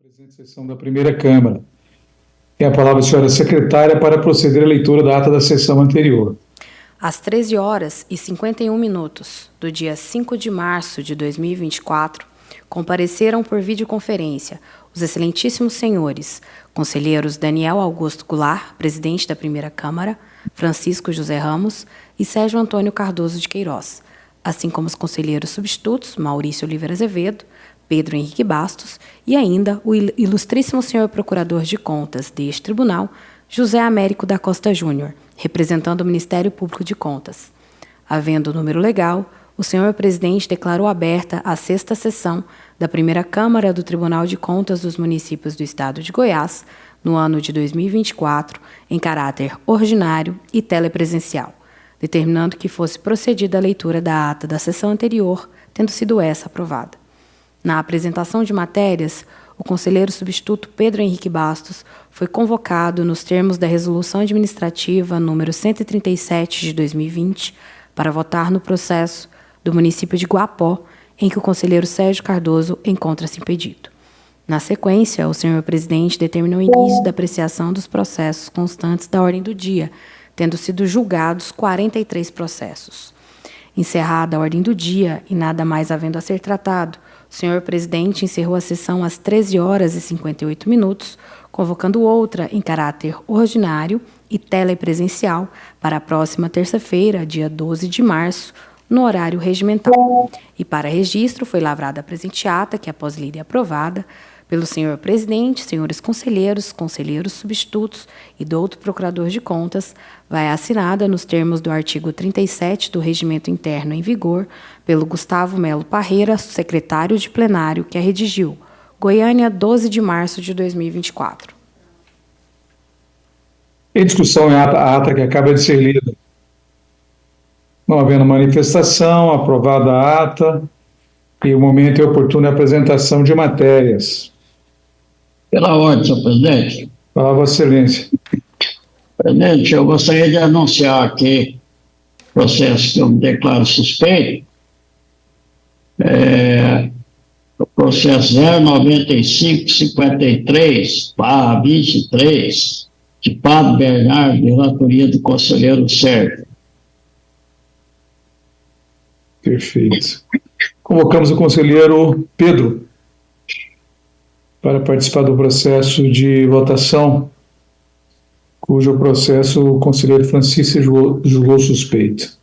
Presente sessão da primeira Câmara. Tem a palavra a senhora secretária para proceder à leitura da ata da sessão anterior. Às 13 horas e 51 minutos do dia 5 de março de 2024, compareceram por videoconferência os excelentíssimos senhores conselheiros Daniel Augusto Goulart, presidente da primeira Câmara, Francisco José Ramos e Sérgio Antônio Cardoso de Queiroz, assim como os conselheiros substitutos Maurício Oliveira Azevedo, Pedro Henrique Bastos e ainda o ilustríssimo senhor procurador de contas deste tribunal, José Américo da Costa Júnior, representando o Ministério Público de Contas. Havendo o número legal, o senhor presidente declarou aberta a 6ª sessão da primeira Câmara do Tribunal de Contas dos Municípios do Estado de Goiás, no ano de 2024, em caráter ordinário e telepresencial, determinando que fosse procedida a leitura da ata da sessão anterior, tendo sido essa aprovada. Na apresentação de matérias, o conselheiro substituto Pedro Henrique Bastos foi convocado nos termos da Resolução Administrativa número 137 de 2020 para votar no processo do município de Guapó, em que o conselheiro Sérgio Cardoso encontra-se impedido. Na sequência, o senhor presidente determinou o início da apreciação dos processos constantes da ordem do dia, tendo sido julgados 43 processos. Encerrada a ordem do dia e nada mais havendo a ser tratado, o senhor presidente encerrou a sessão às 13 horas e 58 minutos, convocando outra em caráter ordinário e telepresencial para a próxima terça-feira, dia 12 de março, no horário regimental. E para registro foi lavrada a presente ata, que após lida e aprovada pelo senhor presidente, senhores conselheiros, conselheiros substitutos e do outro procurador de contas, vai assinada nos termos do artigo 37 do Regimento Interno em vigor, pelo Gustavo Melo Parreira, secretário de plenário, que a redigiu. Goiânia, 12 de março de 2024. Em discussão é a ata que acaba de ser lida. Não havendo manifestação, aprovada a ata, e o momento é oportuno a apresentação de matérias. Pela ordem, senhor presidente. Palavra, Vossa Excelência. Presidente, eu gostaria de anunciar aqui o processo que eu me declaro suspeito. O processo 09553/23, de Padre Bernardo, de relatoria do conselheiro Sérgio. Perfeito. Convocamos o conselheiro Pedro para participar do processo de votação, cujo processo o conselheiro Francisco julgou suspeito.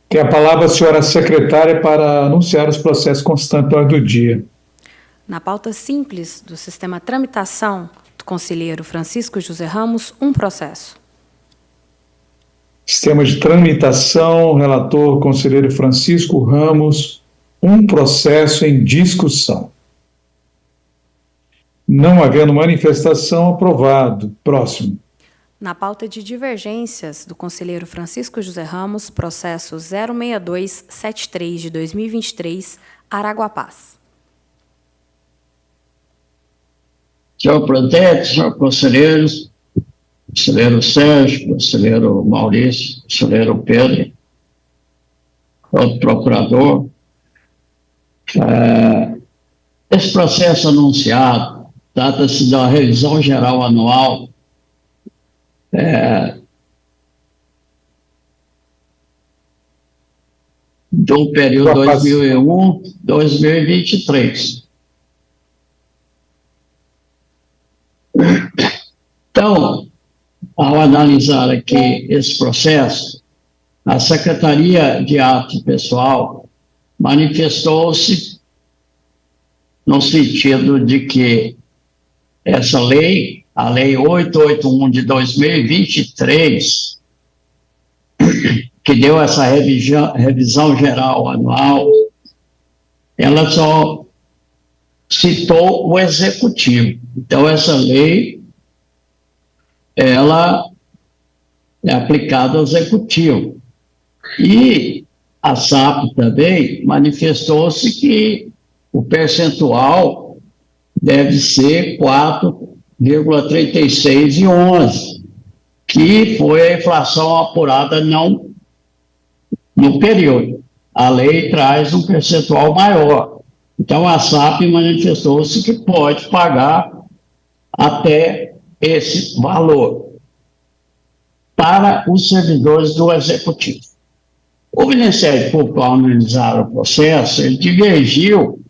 Tem a palavra a senhora secretária para anunciar os processos constantes da ordem do dia. Na pauta simples do sistema tramitação do conselheiro Francisco José Ramos, um processo. Sistema de tramitação, relator conselheiro Francisco Ramos, um processo em discussão. Não havendo manifestação, aprovado. Próximo. Na pauta de divergências do conselheiro Francisco José Ramos, processo 06273 de 2023, Araguapaz. Senhor presidente, senhor conselheiros, conselheiro Sérgio, conselheiro Maurício, conselheiro Pedro, outro procurador. Esse processo anunciado trata-se da revisão geral anual do período 2001-2023. Então, ao analisar aqui esse processo, a Secretaria de Arte Pessoal manifestou-se no sentido de que essa lei, a Lei 881 de 2023, que deu essa revisão geral anual, ela só citou o Executivo. Então, essa lei, ela é aplicada ao Executivo. E a SAP também manifestou-se que o percentual deve ser 4,36 e 11, que foi a inflação apurada não no período. A lei traz um percentual maior. Então, a SAP manifestou-se que pode pagar até esse valor para os servidores do Executivo. O Ministério Público, ao analisar o processo, ele divergiu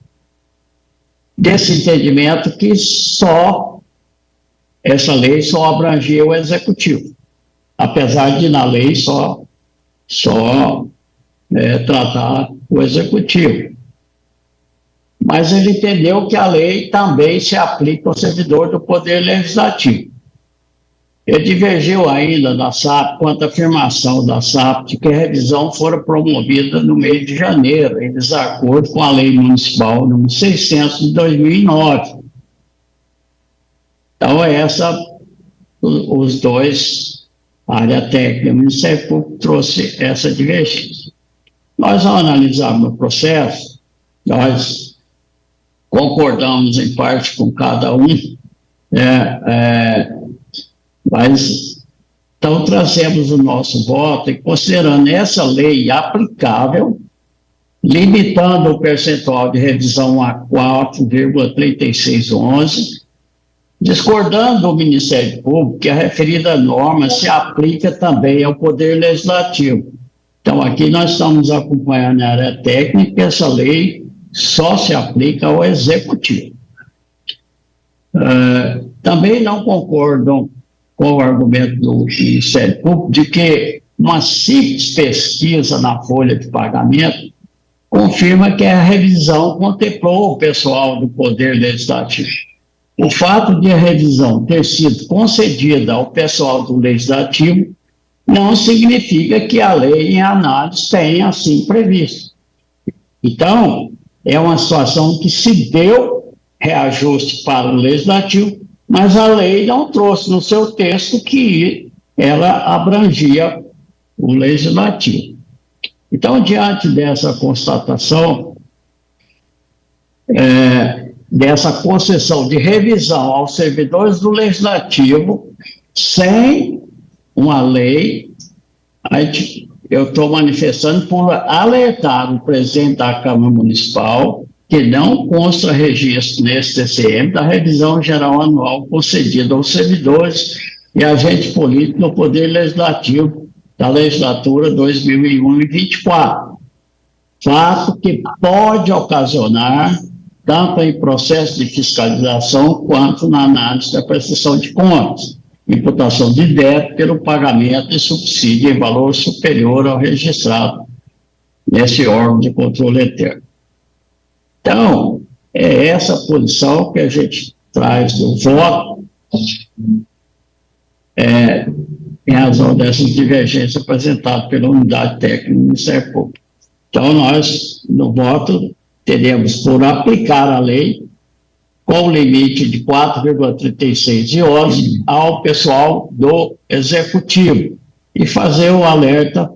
desse entendimento que essa lei só abrangia o Executivo, apesar de na lei só tratar o Executivo. Mas ele entendeu que a lei também se aplica ao servidor do Poder Legislativo. Ele divergiu ainda da SAP quanto à afirmação da SAP de que a revisão fora promovida no mês de janeiro, em desacordo com a Lei Municipal número 600 de 2009. Então, os dois, a área técnica e o Ministério Público, trouxe essa divergência. Nós, ao analisarmos o processo, nós concordamos em parte com cada um, mas então trazemos o nosso voto e considerando essa lei aplicável, limitando o percentual de revisão a 4,3611, discordando do Ministério Público que a referida norma se aplica também ao Poder Legislativo. Então, aqui nós estamos acompanhando a área técnica, essa lei só se aplica ao Executivo. Também não concordam com o argumento do Ministério Público de que uma simples pesquisa na folha de pagamento confirma que a revisão contemplou o pessoal do Poder Legislativo. O fato de a revisão ter sido concedida ao pessoal do Legislativo não significa que a lei em análise tenha assim previsto. Então, é uma situação que se deu reajuste para o Legislativo, mas a lei não trouxe no seu texto que ela abrangia o Legislativo. Então, diante dessa constatação, dessa concessão de revisão aos servidores do Legislativo, sem uma lei, eu estou manifestando por alertar o presidente da Câmara Municipal que não consta registro nesse TCM da revisão geral anual concedida aos servidores e agentes políticos no Poder Legislativo da legislatura 2001-24. Fato que pode ocasionar, tanto em processo de fiscalização quanto na análise da prestação de contas, imputação de débito pelo pagamento de subsídio em valor superior ao registrado nesse órgão de controle eterno. Então, é essa posição que a gente traz do voto, em razão dessas divergências apresentadas pela unidade técnica do Ministério Público. Então, nós, no voto, teremos por aplicar a lei com o limite de 4,36 ao pessoal do Executivo e fazer o alerta,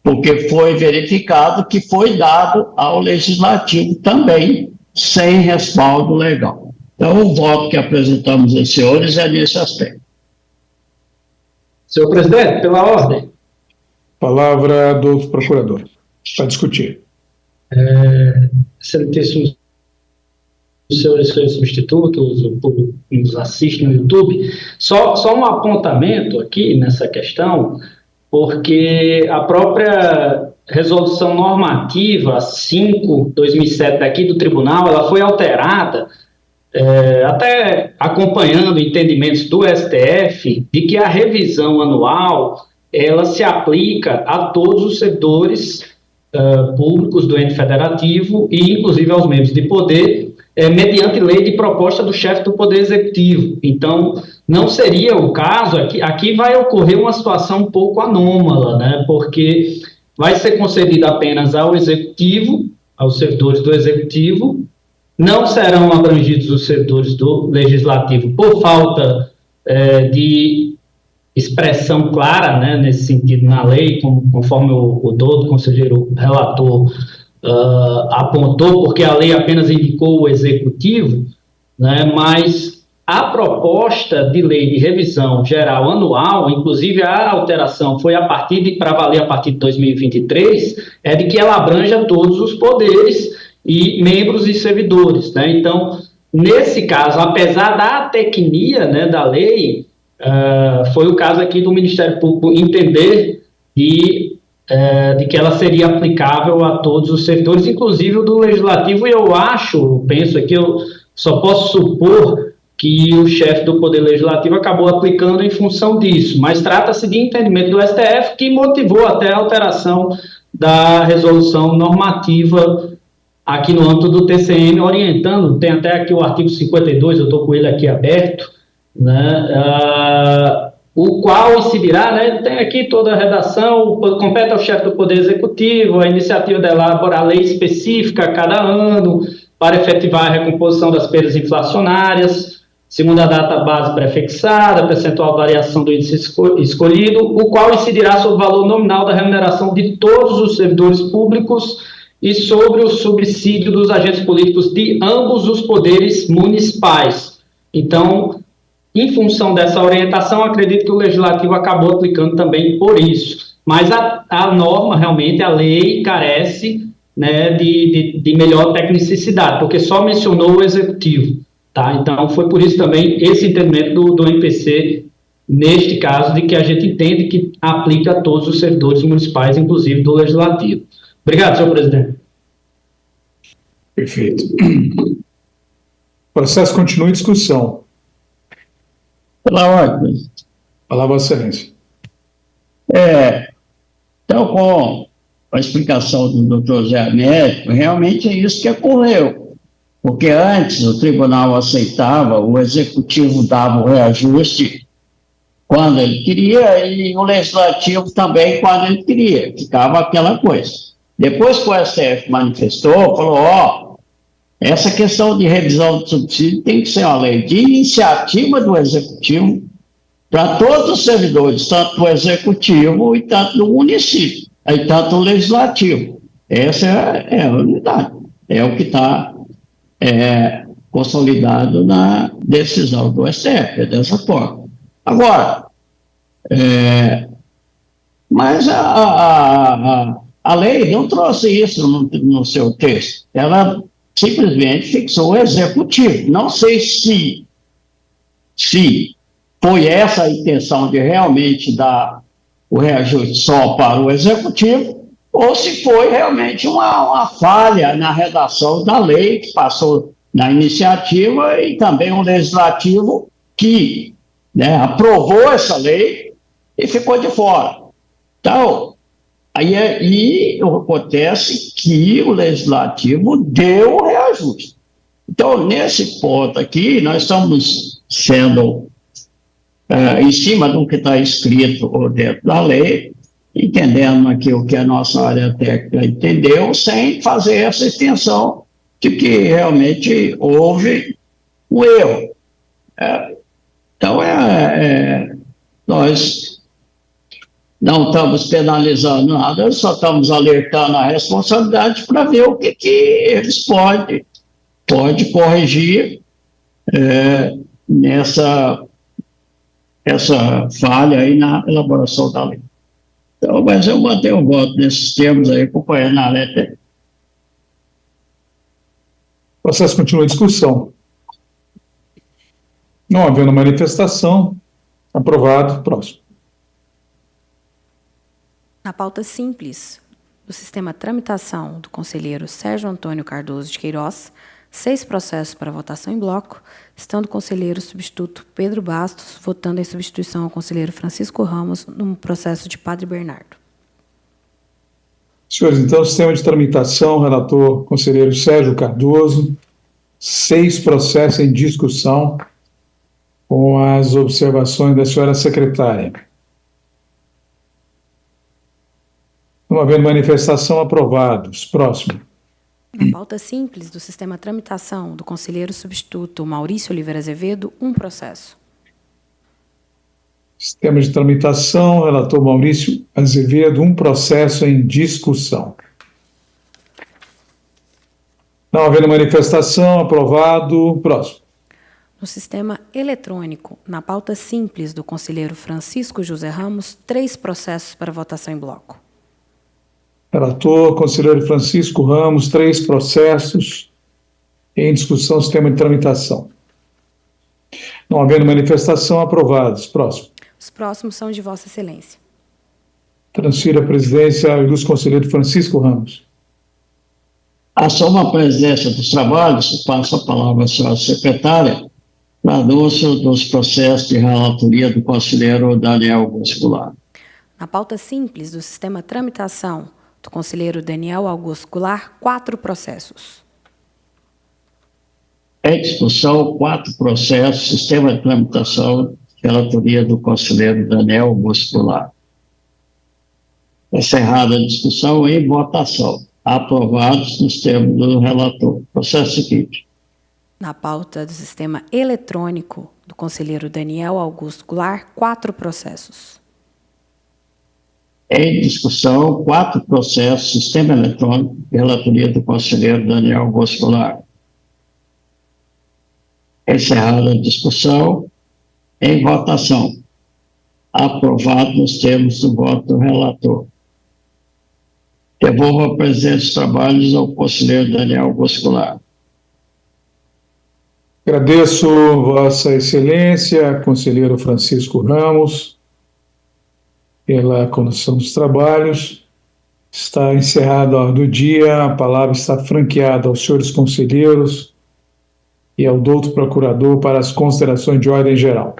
porque foi verificado que foi dado ao Legislativo também, sem respaldo legal. Então, o voto que apresentamos aos senhores é nesse aspecto. Senhor presidente, pela ordem. Palavra do procurador, para discutir. Excelentíssimos senhores substitutos, o público que nos assiste no YouTube, só um apontamento aqui nessa questão, porque a própria resolução normativa 5/2007 daqui do tribunal, ela foi alterada, até acompanhando entendimentos do STF, de que a revisão anual, ela se aplica a todos os servidores públicos do ente federativo e inclusive aos membros de poder, mediante lei de proposta do chefe do Poder Executivo. Então, não seria o caso, aqui vai ocorrer uma situação um pouco anômala, né? Porque vai ser concedida apenas ao Executivo, aos servidores do Executivo, não serão abrangidos os servidores do Legislativo por falta de expressão clara, né, nesse sentido na lei, conforme o doutor conselheiro relator apontou, porque a lei apenas indicou o Executivo, né, mas a proposta de lei de revisão geral anual, inclusive a alteração foi para valer a partir de 2023, é de que ela abranja todos os poderes e membros e servidores, né? Então, nesse caso, apesar da tecnia, né, da lei, foi o caso aqui do Ministério Público entender de que ela seria aplicável a todos os servidores, inclusive o do Legislativo, e penso aqui, eu só posso supor que o chefe do Poder Legislativo acabou aplicando em função disso, mas trata-se de entendimento do STF que motivou até a alteração da resolução normativa aqui no âmbito do TCM, orientando, tem até aqui o artigo 52, eu estou com ele aqui aberto, né, o qual incidirá, né, tem aqui toda a redação, compete ao chefe do Poder Executivo a iniciativa de elaborar lei específica a cada ano para efetivar a recomposição das perdas inflacionárias, segundo a data base prefixada, percentual de variação do índice escolhido, o qual incidirá sobre o valor nominal da remuneração de todos os servidores públicos e sobre o subsídio dos agentes políticos de ambos os poderes municipais. Então, em função dessa orientação, acredito que o Legislativo acabou aplicando também por isso. Mas a norma, realmente, a lei carece, né, de melhor tecnicidade, porque só mencionou o Executivo. Tá? Então, foi por isso também esse entendimento do MPC, neste caso, de que a gente entende que aplica a todos os servidores municipais, inclusive do Legislativo. Obrigado, senhor presidente. Perfeito. O processo continua em discussão. Pela ordem. Palavra, Vossa Excelência. Então, com a explicação do Dr. Zé Américo, realmente é isso que ocorreu. Porque antes o tribunal aceitava, o executivo dava o reajuste quando ele queria e o legislativo também quando ele queria. Ficava aquela coisa. Depois que o STF manifestou, falou, essa questão de revisão do subsídio tem que ser uma lei de iniciativa do executivo para todos os servidores, tanto do executivo e tanto do município, e tanto do legislativo. Essa é a unidade, é o que está consolidado na decisão do STF, é dessa forma. Agora, mas a lei não trouxe isso no seu texto, ela simplesmente fixou o executivo. Não sei se foi essa a intenção de realmente dar o reajuste só para o executivo, ou se foi realmente uma falha na redação da lei, que passou na iniciativa, e também um legislativo que, né, aprovou essa lei e ficou de fora. Então, aí acontece que o legislativo deu o reajuste. Então, nesse ponto aqui, nós estamos sendo em cima do que está escrito dentro da lei, entendendo aqui o que a nossa área técnica entendeu, sem fazer essa extensão de que realmente houve um erro. Então, nós não estamos penalizando nada, só estamos alertando a responsabilidade para ver o que eles podem corrigir essa falha aí na elaboração da lei. Então, mas eu mantenho o voto nesses termos aí, acompanhando a letra. O processo continua em discussão. Não havendo manifestação, aprovado. Próximo. Na pauta simples do sistema tramitação do conselheiro Sérgio Antônio Cardoso de Queiroz, 6 processos para votação em bloco, estando o conselheiro substituto Pedro Bastos votando em substituição ao conselheiro Francisco Ramos no processo de Padre Bernardo. Senhores, então, sistema de tramitação, relator conselheiro Sérgio Cardoso, 6 processos em discussão, com as observações da senhora secretária. Não havendo manifestação, aprovados. Próximo. Na pauta simples do sistema tramitação do conselheiro substituto Maurício Oliveira Azevedo, 1 processo. Sistema de tramitação, relator Maurício Azevedo, 1 processo em discussão. Não havendo manifestação, aprovado. Próximo. No sistema eletrônico, na pauta simples do conselheiro Francisco José Ramos, 3 processos para votação em bloco. Relator, conselheiro Francisco Ramos, 3 processos em discussão, sistema de tramitação. Não havendo manifestação, aprovados. Próximo. Os próximos são de Vossa Excelência. Transfiro a presidência ao ilustre conselheiro Francisco Ramos. Assumo a presidência dos trabalhos, passo a palavra à senhora secretária para anúncio dos processos de relatoria do conselheiro Daniel Augusto Goulart. Na pauta simples do sistema tramitação do conselheiro Daniel Augusto Goulart, 4 processos. Em discussão, 4 processos, sistema de tramitação, relatoria do conselheiro Daniel Augusto Goulart. Encerrada a discussão e votação. Aprovados nos termos do relator. Processo seguinte. Na pauta do sistema eletrônico do conselheiro Daniel Augusto Goulart, 4 processos. Em discussão, 4 processos, sistema eletrônico, relatoria do conselheiro Daniel Augusto Goulart. Encerrada a discussão, em votação. Aprovado nos termos do voto do relator. Devolvo a presidência dos trabalhos ao conselheiro Daniel Augusto Goulart. Agradeço Vossa Excelência, conselheiro Francisco Ramos, pela condução dos trabalhos. Está encerrada a ordem do dia, a palavra está franqueada aos senhores conselheiros e ao doutor procurador para as considerações de ordem geral.